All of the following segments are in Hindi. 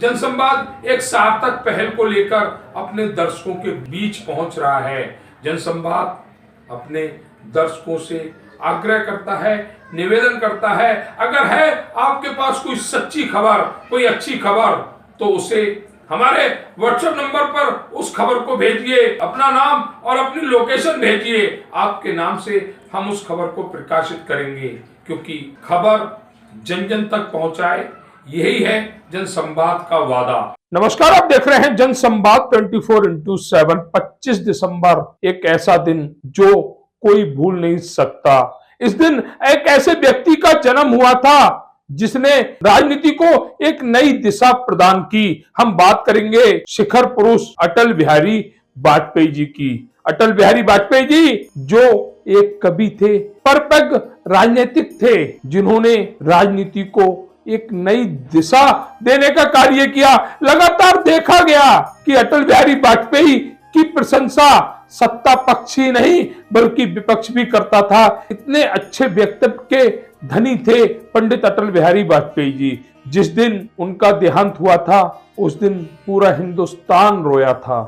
जनसंवाद एक सार्थक पहल को लेकर अपने दर्शकों के बीच पहुंच रहा है। जनसंवाद अपने दर्शकों से आग्रह करता है, निवेदन करता है, अगर है आपके पास कोई सच्ची खबर, कोई अच्छी खबर, तो उसे हमारे व्हाट्सएप नंबर पर उस खबर को भेजिए, अपना नाम और अपनी लोकेशन भेजिए। आपके नाम से हम उस खबर को प्रकाशित करेंगे, क्योंकि खबर जन जन तक पहुंचाए, यही है जनसंवाद का वादा। नमस्कार, आप देख रहे हैं जनसंवाद 24x7। 25 दिसंबर एक ऐसा दिन जो कोई भूल नहीं सकता। इस दिन एक ऐसे व्यक्ति का जन्म हुआ था जिसने राजनीति को एक नई दिशा प्रदान की। हम बात करेंगे शिखर पुरुष अटल बिहारी वाजपेयी जी की। अटल बिहारी वाजपेयी जी जो एक कवि थे, परपग राजनीतिक थे, जिन्होंने राजनीति को एक नई दिशा देने का कार्य किया। लगातार देखा गया कि अटल बिहारी वाजपेयी की प्रशंसा सत्ता पक्ष ही नहीं बल्कि विपक्ष भी करता था। इतने अच्छे व्यक्तित्व के धनी थे पंडित अटल बिहारी वाजपेयी जी। जिस दिन उनका देहांत हुआ था उस दिन पूरा हिंदुस्तान रोया था,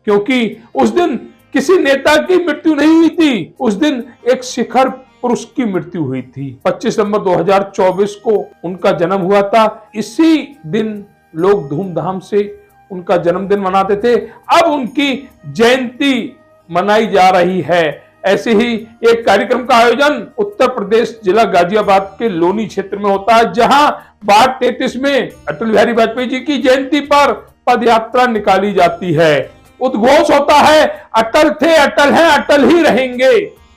क्योंकि उस दिन किसी नेता की मृत्यु नहीं हुई थी, उस दिन एक शिखर पुरुष की मृत्यु हुई थी। 25 नवंबर 2024 को उनका जन्म हुआ था। इसी दिन लोग धूमधाम से उनका जन्मदिन मनाते थे। अब उनकी जयंती मनाई जा रही है। ऐसे ही एक कार्यक्रम का आयोजन उत्तर प्रदेश जिला गाजियाबाद के लोनी क्षेत्र में होता है, जहां वार्ड 33 में अटल बिहारी वाजपेयी जी की जयंती पर पद यात्रा निकाली जाती है। उद्घोष होता है, अटल थे, अटल हैं, अटल ही रहेंगे।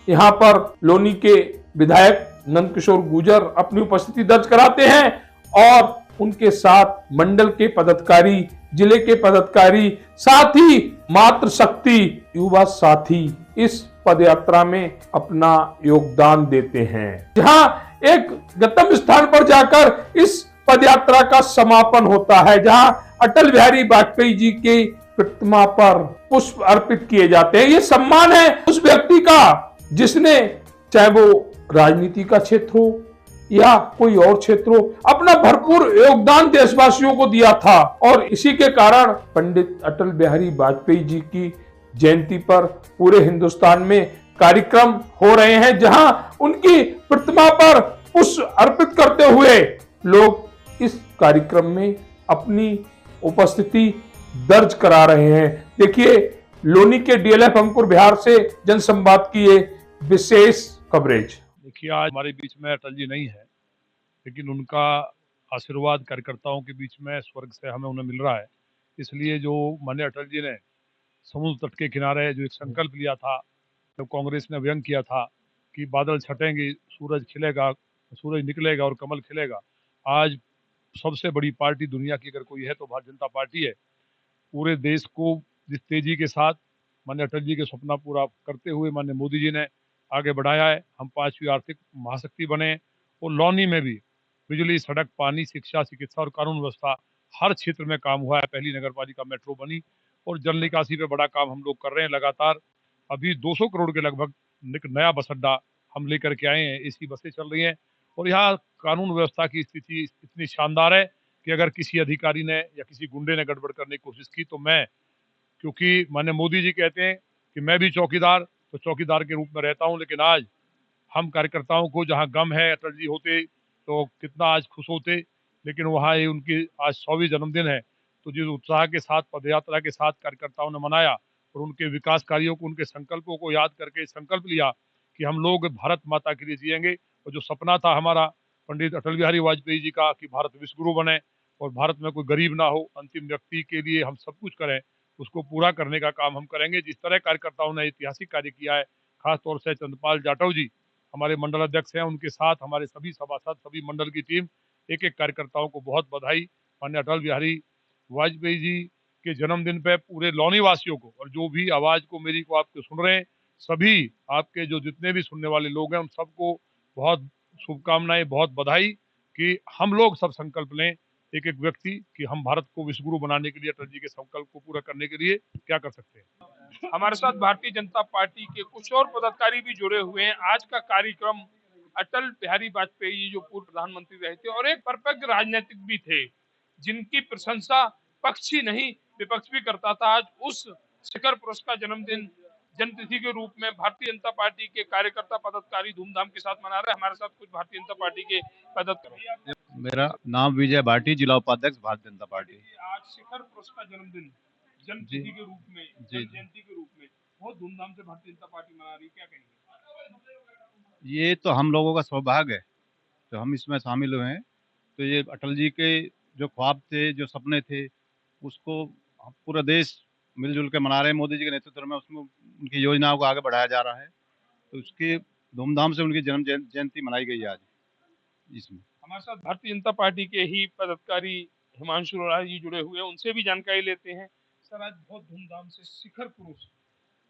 यहाँ पर लोनी के विधायक नंदकिशोर गुर्जर अपनी उपस्थिति दर्ज कराते हैं और उनके साथ मंडल के पदाधिकारी, जिले के पदाधिकारी, साथ ही मातृशक्ति युवा साथी इस पदयात्रा में अपना योगदान देते हैं। जहां एक गंतव्य स्थान पर जाकर इस पदयात्रा का समापन होता है, जहां अटल बिहारी वाजपेयी जी की प्रतिमा पर पुष्प अर्पित किए जाते हैं। ये सम्मान है उस व्यक्ति का जिसने, चाहे वो राजनीति का क्षेत्र हो या कोई और क्षेत्र हो, अपना भरपूर योगदान देशवासियों को दिया था। और इसी के कारण पंडित अटल बिहारी वाजपेयी जी की जयंती पर पूरे हिंदुस्तान में कार्यक्रम हो रहे हैं, जहां उनकी प्रतिमा पर पुष्प अर्पित करते हुए लोग इस कार्यक्रम में अपनी उपस्थिति दर्ज करा रहे हैं। देखिए, लोनी के डीएलएफ अंकुर बिहार से जनसंवाद की ये विशेष कवरेज। देखिए, आज हमारे बीच में अटल जी नहीं है, लेकिन उनका आशीर्वाद कार्यकर्ताओं के बीच में स्वर्ग से हमें उन्हें मिल रहा है। इसलिए जो माननीय अटल जी ने समुद्र तट के किनारे जो एक संकल्प लिया था, जब कांग्रेस ने व्यंग किया था कि बादल छटेंगे, सूरज खिलेगा, सूरज निकलेगा और कमल खिलेगा। आज सबसे बड़ी पार्टी दुनिया की अगर कोई है तो भारतीय जनता पार्टी है। पूरे देश को जिस तेजी के साथ माननीय अटल जी के सपना पूरा करते हुए माननीय मोदी जी ने आगे बढ़ाया है, हम 5वीं आर्थिक महाशक्ति बने। और लौनी में भी बिजली, सड़क, पानी, शिक्षा, चिकित्सा और कानून व्यवस्था हर क्षेत्र में काम हुआ है। पहली नगर पालिका मेट्रो बनी और जल निकासी पे बड़ा काम हम लोग कर रहे हैं लगातार। अभी 200 करोड़ के लगभग एक नया बस अड्डा हम लेकर के आए हैं, एसी बसें चल रही हैं। और यहाँ कानून व्यवस्था की स्थिति इतनी शानदार है कि अगर किसी अधिकारी ने या किसी गुंडे ने गड़बड़ करने की कोशिश की तो मैं, क्योंकि माननीय मोदी जी कहते हैं कि मैं भी चौकीदार, तो चौकीदार के रूप में रहता हूं। लेकिन आज हम कार्यकर्ताओं को, जहां गम है अटल जी होते तो कितना आज खुश होते, लेकिन वहां ये उनकी आज 100वीं जन्मदिन है, तो जिस उत्साह के साथ पदयात्रा के साथ कार्यकर्ताओं ने मनाया और उनके विकास कार्यों को, उनके संकल्पों को याद करके संकल्प लिया कि हम लोग भारत माता के लिए जिएंगे। और जो सपना था हमारा पंडित अटल बिहारी वाजपेयी जी का कि भारत विश्व गुरु बने और भारत में कोई गरीब ना हो, अंतिम व्यक्ति के लिए हम सब कुछ करें, उसको पूरा करने का काम हम करेंगे। जिस तरह कार्यकर्ताओं ने ऐतिहासिक कार्य किया है, खासतौर से चंद्रपाल जाटव जी हमारे मंडल अध्यक्ष हैं, उनके साथ हमारे सभी सभासद, सभी मंडल की टीम, एक एक कार्यकर्ताओं को बहुत बधाई। माननीय अटल बिहारी वाजपेयी जी के जन्मदिन पे पूरे लौनी वासियों को, और जो भी आवाज को मेरी को आपके सुन रहे हैं, सभी आपके जो जितने भी सुनने वाले लोग हैं, उन सबको बहुत शुभकामनाएं, बहुत बधाई कि हम लोग सब संकल्प लें, एक एक व्यक्ति, कि हम भारत को विश्व गुरु बनाने के लिए, अटल जी के संकल्प को पूरा करने के लिए क्या कर सकते हैं। हमारे साथ भारतीय जनता पार्टी के कुछ और पदाधिकारी भी जुड़े हुए हैं। आज का कार्यक्रम अटल बिहारी वाजपेयी जो पूर्व प्रधानमंत्री रहे थे और एक परफेक्ट राजनीतिक भी थे, जिनकी प्रशंसा पक्ष ही नहीं विपक्ष भी करता था, आज उस शिखर पुरुष का जन्मदिन जन्मतिथि के रूप में भारतीय जनता पार्टी के कार्यकर्ता पदाधिकारी धूमधाम के साथ मना रहे हैं। हमारे साथ कुछ भारतीय जनता पार्टी के पदाधिकारी। मेरा नाम विजय भाटी, जिला उपाध्यक्ष भारतीय जनता पार्टी। आज शिखर पुरुष का जन्मदिन जन्मतिथि के रूप में, जयंती के रूप में बहुत धूमधाम से भारतीय जनता पार्टी मना रही है, क्या कहेंगे? ये तो हम लोगों का सौभाग्य है तो हम इसमें शामिल हुए हैं। तो ये अटल जी के जो ख्वाब थे, जो सपने थे, उसको पूरा देश मिलजुल के मना रहे हैं। मोदी जी के नेतृत्व में उसमें उनकी योजनाओं को आगे बढ़ाया जा रहा है, तो उसकी धूमधाम से उनकी जन्म जयंती मनाई गई है आज इसमें। हमारे साथ भारतीय जनता पार्टी के ही पदाधिकारी हिमांशु अरोड़ा जी जुड़े हुए हैं, उनसे भी जानकारी लेते हैं। सर, आज बहुत धूमधाम से शिखर पुरुष,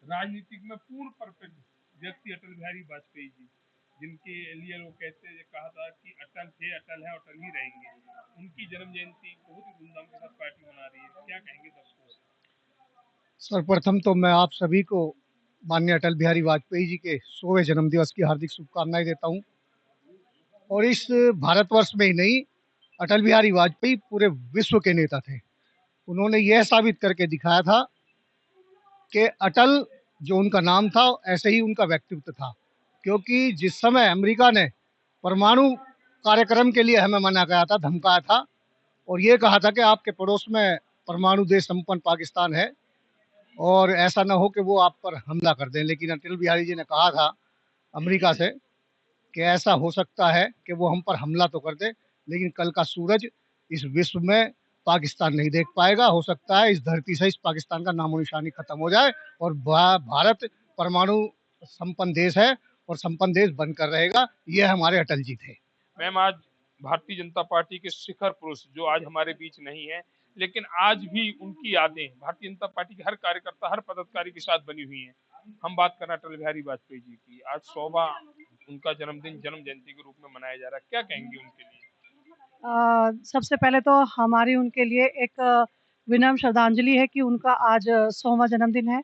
राजनीतिक में पूर्ण परफेक्ट व्यक्ति अटल बिहारी वाजपेयी जी, जिनके लिए लोग कहा था कि अटल थे, अटल है, अटल ही रहेंगे, उनकी जन्म जयंती बहुत ही धूमधाम के साथ पार्टी मना रही है, क्या कहेंगे दर्शकों से? सर्वप्रथम तो मैं आप सभी को माननीय अटल बिहारी वाजपेयी जी के 100वें जन्म दिवस की हार्दिक शुभकामनाएं देता हूं। और इस भारतवर्ष में ही नहीं, अटल बिहारी वाजपेयी पूरे विश्व के नेता थे। उन्होंने यह साबित करके दिखाया था कि अटल जो उनका नाम था, ऐसे ही उनका व्यक्तित्व था। क्योंकि जिस समय अमेरिका ने परमाणु कार्यक्रम के लिए हमें मना किया था, धमकाया था और ये कहा था कि आपके पड़ोस में परमाणु देश संपन्न पाकिस्तान है और ऐसा ना हो कि वो आप पर हमला कर दें, लेकिन अटल बिहारी जी ने कहा था अमेरिका से कि ऐसा हो सकता है कि वो हम पर हमला तो कर दे, लेकिन कल का सूरज इस विश्व में पाकिस्तान नहीं देख पाएगा। हो सकता है इस धरती से इस पाकिस्तान का नामो निशानी खत्म हो जाए और भारत परमाणु संपन्न देश है और संपन्न देश बनकर रहेगा। ये हमारे अटल जी थे। मैम, आज भारतीय जनता पार्टी के शिखर पुरुष जो आज हमारे बीच नहीं है, लेकिन आज भी उनकी यादें भारतीय जनता पार्टी के हर कार्यकर्ता, हर पदाधिकारी के साथ बनी हुई हैं। हम बात कर रहे हैं अटल बिहारी वाजपेयी जी की। आज 100वां उनका जन्मदिन जन्म जयंती के रूप में मनाया जा रहा है, क्या कहेंगे उनके लिए? सबसे पहले तो हमारी उनके लिए एक विनम्र श्रद्धांजलि है कि उनका आज 100वां जन्मदिन है,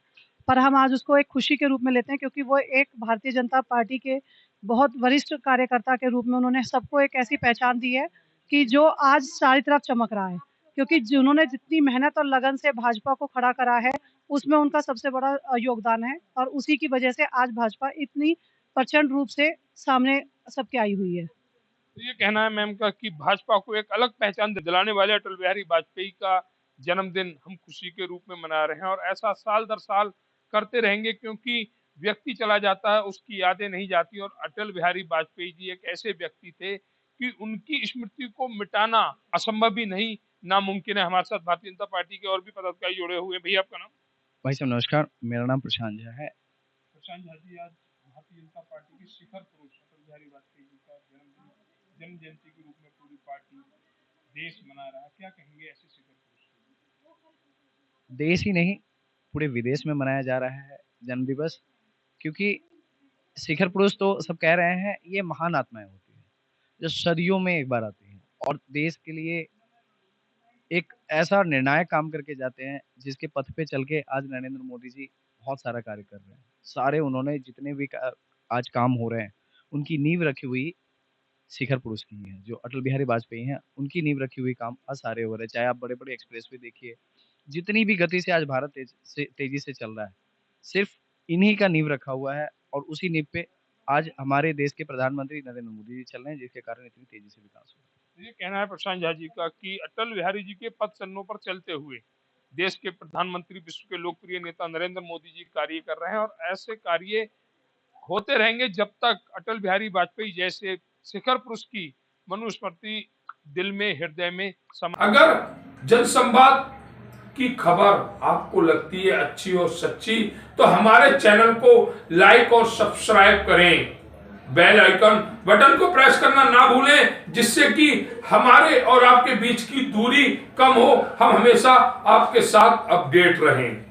पर हम आज उसको एक खुशी के रूप में लेते हैं क्योंकि वो एक भारतीय जनता पार्टी के बहुत वरिष्ठ कार्यकर्ता के रूप में उन्होंने सबको एक ऐसी पहचान दी है कि जो आज सारी तरफ चमक रहा है। क्योंकि जिन्होंने जितनी मेहनत और लगन से भाजपा को खड़ा करा है, उसमें उनका सबसे बड़ा योगदान है और उसी की वजह से आज भाजपा इतनी प्रचंड रूप से सामने सबके आई हुई है। तो ये कहना है मैम का कि भाजपा को एक अलग पहचान दिलाने वाले अटल बिहारी वाजपेयी का जन्मदिन हम खुशी के रूप में मना रहे हैं और ऐसा साल दर साल करते रहेंगे, क्योंकि व्यक्ति चला जाता है, उसकी यादें नहीं जाती। और अटल बिहारी वाजपेयी जी एक ऐसे व्यक्ति थे कि उनकी स्मृति को मिटाना असंभव भी नहीं, नामुमकिन है। हमारे साथ भारतीय जनता पार्टी के और भी पदाधिकारी जुड़े हुए हैं। भैया, आपका नाम? भाई साहब नमस्कार, मेरा नाम प्रशांत झा है। प्रशांत झा जी, आज भारतीय जनता पार्टी के शिखर पुरुष अटल बिहारी वाजपेयी जी का जन्म जयंती के रूप में पूरी पार्टी देश मना रहा है, क्या कहेंगे ऐसे शिखर पुरुष? देश ही नहीं, पूरे विदेश में मनाया जा रहा है जन्म दिवस, क्योंकि शिखर पुरुष तो सब कह रहे हैं ये महान आत्माएं होती हैं जो सदियों में एक बार आती हैं और देश के लिए एक ऐसा निर्णायक काम करके जाते हैं जिसके पथ पे चल के आज नरेंद्र मोदी जी बहुत सारा कार्य कर रहे हैं। सारे उन्होंने जितने भी आज काम हो रहे हैं उनकी नींव रखी हुई शिखर पुरुष की है। जो अटल बिहारी वाजपेयी हैं उनकी नींव रखी हुई काम आज सारे हो रहे हैं। चाहे आप बड़े बड़े एक्सप्रेस वे देखिए, जितनी भी गति से आज भारत तेजी से चल रहा है, सिर्फ इन्हीं का नींव रखा हुआ है और उसी नींव पे आज हमारे देश के प्रधानमंत्री नरेंद्र मोदी जी चल रहे हैं, जिसके कारण इतनी तेजी से विकास हो रहा है। ये कहना है प्रशांत झा जी का कि अटल बिहारी जी के पद चिन्हों पर चलते हुए देश के प्रधानमंत्री, विश्व के लोकप्रिय नेता नरेंद्र मोदी जी कार्य कर रहे हैं और ऐसे कार्य होते रहेंगे जब तक अटल बिहारी वाजपेयी जैसे शिखर पुरुष की मनुस्मृति दिल में, हृदय में अगर जनसंवाद की खबर आपको लगती है अच्छी और सच्ची, तो हमारे चैनल को लाइक और सब्सक्राइब करें। बेल आइकन बटन को प्रेस करना ना भूलें, जिससे कि हमारे और आपके बीच की दूरी कम हो, हम हमेशा आपके साथ अपडेट रहें।